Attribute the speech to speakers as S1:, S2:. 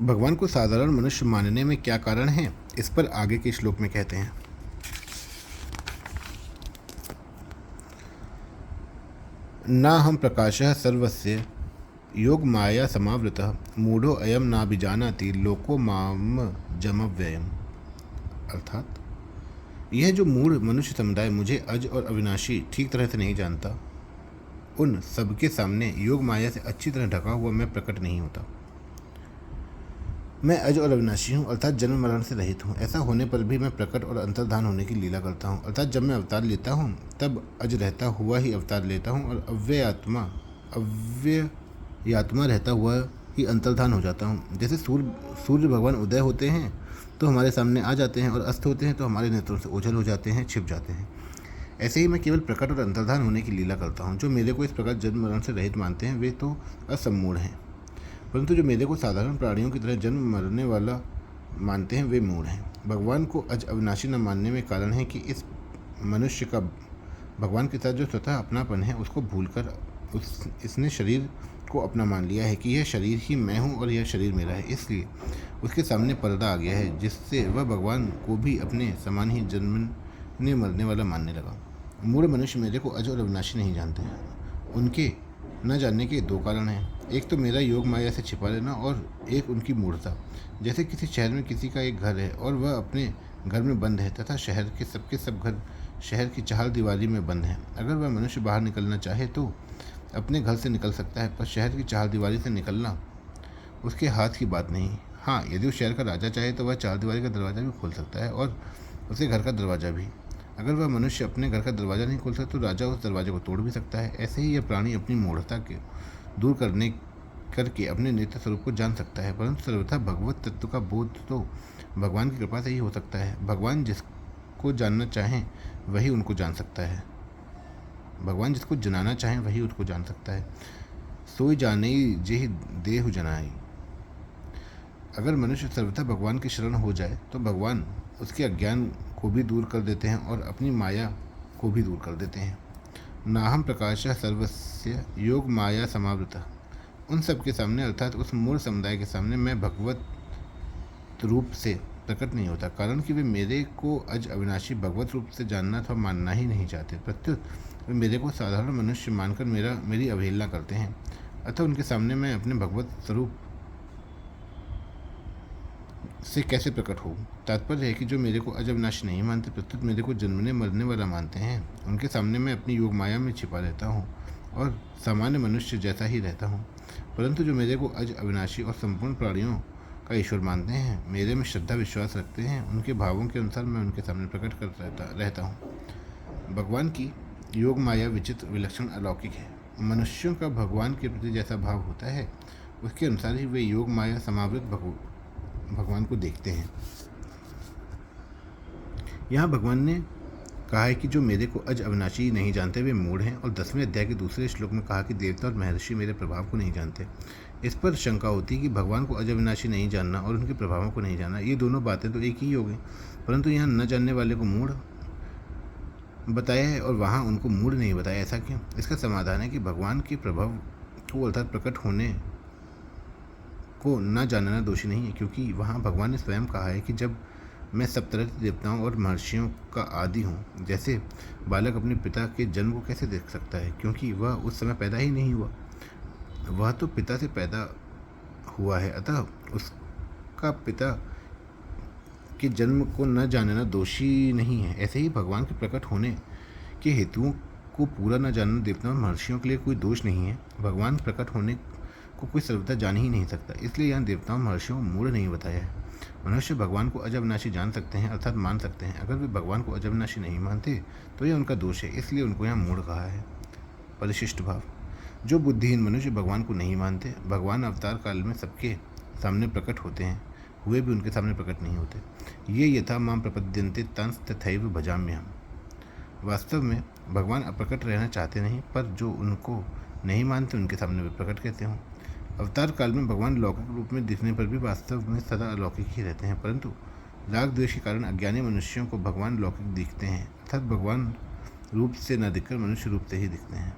S1: भगवान को साधारण मनुष्य मानने में क्या कारण है, इस पर आगे के श्लोक में कहते हैं। ना हम प्रकाशः सर्वस्य योग माया समावृतः मूढ़ो अयम नाभिजानाति लोको माम जमव्ययम्। अर्थात यह जो मूढ़ मनुष्य समुदाय मुझे अज और अविनाशी ठीक तरह से नहीं जानता, उन सबके सामने योग माया से अच्छी तरह ढका हुआ मैं प्रकट नहीं होता। मैं अज और अविनाशी हूँ, अर्थात जन्म मरण से रहित हूँ। ऐसा होने पर भी मैं प्रकट और अंतर्धान होने की लीला करता हूँ, अर्थात जब मैं अवतार लेता हूँ तब अज रहता हुआ ही अवतार लेता हूँ और अव्ययात्मा रहता हुआ ही अंतर्धान हो जाता हूँ। जैसे सूर्य भगवान उदय होते हैं तो हमारे सामने आ जाते हैं और अस्त होते हैं तो हमारे नेत्रों से ओझल हो जाते हैं, छिप जाते हैं। ऐसे ही मैं केवल प्रकट और अंतर्धान होने की लीला करता हूँ। जो मेरे को इस प्रकार जन्म मरण से रहित मानते हैं वे तो असम्मूढ़ हैं, परंतु जो मेरे को साधारण प्राणियों की तरह जन्म मरने वाला मानते हैं वे मूढ़ हैं। भगवान को अज अविनाशी न मानने में कारण है कि इस मनुष्य का भगवान के साथ जो स्वतः अपनापन है उसको भूलकर इसने शरीर को अपना मान लिया है कि यह शरीर ही मैं हूँ और यह शरीर मेरा है। इसलिए उसके सामने पर्दा आ गया है जिससे वह भगवान को भी अपने समान ही जन्मने मरने वाला मानने लगा। मूढ़ मनुष्य मेरे को अज और अविनाशी नहीं जानते हैं। उनके न जानने के दो कारण हैं, एक तो मेरा योग माया से छिपा रहना और एक उनकी मूढ़ता। जैसे किसी शहर में किसी का एक घर है और वह अपने घर में बंद है तथा शहर के सबके सब घर शहर की चार दीवारी में बंद हैं। अगर वह मनुष्य बाहर निकलना चाहे तो अपने घर से निकल सकता है, पर शहर की चार दीवारी से निकलना उसके हाथ की बात नहीं। हाँ, यदि उस शहर का राजा चाहे तो वह चार दीवारी का दरवाज़ा भी खोल सकता है और उसके घर का दरवाज़ा भी। अगर वह मनुष्य अपने घर का दरवाज़ा नहीं खोल सकता तो राजा उस दरवाजे को तोड़ भी सकता है। ऐसे ही यह प्राणी अपनी मूढ़ता के दूर करके अपने नित्य स्वरूप को जान सकता है, परंतु सर्वथा भगवत तत्व का बोध तो भगवान की कृपा से ही हो सकता है। भगवान जिसको जानना चाहें वही उनको जान सकता है, भगवान जिसको जनाना चाहें वही उसको जान सकता है। सोई जानई जेहि देहु जनाई। अगर मनुष्य सर्वथा भगवान की शरण हो जाए तो भगवान उसके अज्ञान को भी दूर कर देते हैं और अपनी माया को भी दूर कर देते हैं। नाहम प्रकाशः सर्वस्य योग माया समावृतः। उन सब के सामने अर्थात उस मूढ़ समुदाय के सामने मैं भगवत रूप से प्रकट नहीं होता, कारण कि वे मेरे को अज अविनाशी भगवत रूप से जानना अथवा मानना ही नहीं चाहते। प्रत्युत वे मेरे को साधारण मनुष्य मानकर मेरी अवहेलना करते हैं, अतः उनके सामने मैं अपने भगवत स्वरूप से कैसे प्रकट हो। तात्पर्य है कि जो मेरे को अज अविनाशी नहीं मानते, प्रत्युत मेरे को जन्मने मरने वाला मानते हैं, उनके सामने मैं अपनी योग माया में छिपा रहता हूँ और सामान्य मनुष्य जैसा ही रहता हूँ। परंतु जो मेरे को अज अविनाशी और संपूर्ण प्राणियों का ईश्वर मानते हैं, मेरे में श्रद्धा विश्वास रखते हैं, उनके भावों के अनुसार मैं उनके सामने प्रकट कर रहता हूँ। भगवान की योग माया विचित्र विलक्षण अलौकिक है। मनुष्यों का भगवान के प्रति जैसा भाव होता है उसके अनुसार ही वे योग माया समावृत भगवान को देखते हैं। यहाँ भगवान ने कहा है कि जो मेरे को अज अविनाशी नहीं जानते वे मूढ़ हैं, और 10वें अध्याय के दूसरे श्लोक में कहा कि देवता और महर्षि मेरे प्रभाव को नहीं जानते। इस पर शंका होती है कि भगवान को अज अविनाशी नहीं जानना और उनके प्रभावों को नहीं जानना, ये दोनों बातें तो एक ही हो गई, परंतु यहाँ न जानने वाले को मूढ़ बताया है और वहाँ उनको मूढ़ नहीं बताया। ऐसा क्यों? इसका समाधान है कि भगवान के प्रभाव को अर्थात प्रकट होने को न जानना दोषी नहीं है, क्योंकि वहाँ भगवान ने स्वयं कहा है कि जब मैं सब तरह के देवताओं और महर्षियों का आदि हूँ। जैसे बालक अपने पिता के जन्म को कैसे देख सकता है, क्योंकि वह उस समय पैदा ही नहीं हुआ, वह तो पिता से पैदा हुआ है, अतः उसका पिता के जन्म को न जानना दोषी नहीं है। ऐसे ही भगवान के प्रकट होने के हेतुओं को पूरा न जानना देवताओं और महर्षियों के लिए कोई दोष नहीं है। भगवान प्रकट होने को कोई सर्वथा जान ही नहीं सकता, इसलिए यहाँ देवताओं महर्षियों को मूढ़ नहीं बताया है। मनुष्य भगवान को अज अविनाशी जान सकते हैं अर्थात मान सकते हैं। अगर वे भगवान को अज अविनाशी नहीं मानते तो यह उनका दोष है, इसलिए उनको यहाँ मूढ़ कहा है। परिशिष्ट भाव। जो बुद्धिहीन मनुष्य भगवान को नहीं मानते, भगवान अवतार काल में सबके सामने प्रकट होते हैं, हुए भी उनके सामने प्रकट नहीं होते। ये यथा माम प्रपद्यन्ते तंस तथैव भजाम्यहम्। वास्तव में भगवान अप्रकट रहना चाहते नहीं, पर जो उनको नहीं मानते उनके सामने वे प्रकट कहते हों। अवतार काल में भगवान लौकिक रूप में दिखने पर भी वास्तव में सदा अलौकिक ही रहते हैं, परंतु राग द्वेष के कारण अज्ञानी मनुष्यों को भगवान लौकिक दिखते हैं, अर्थात भगवान रूप से न दिखकर मनुष्य रूप से ही दिखते हैं।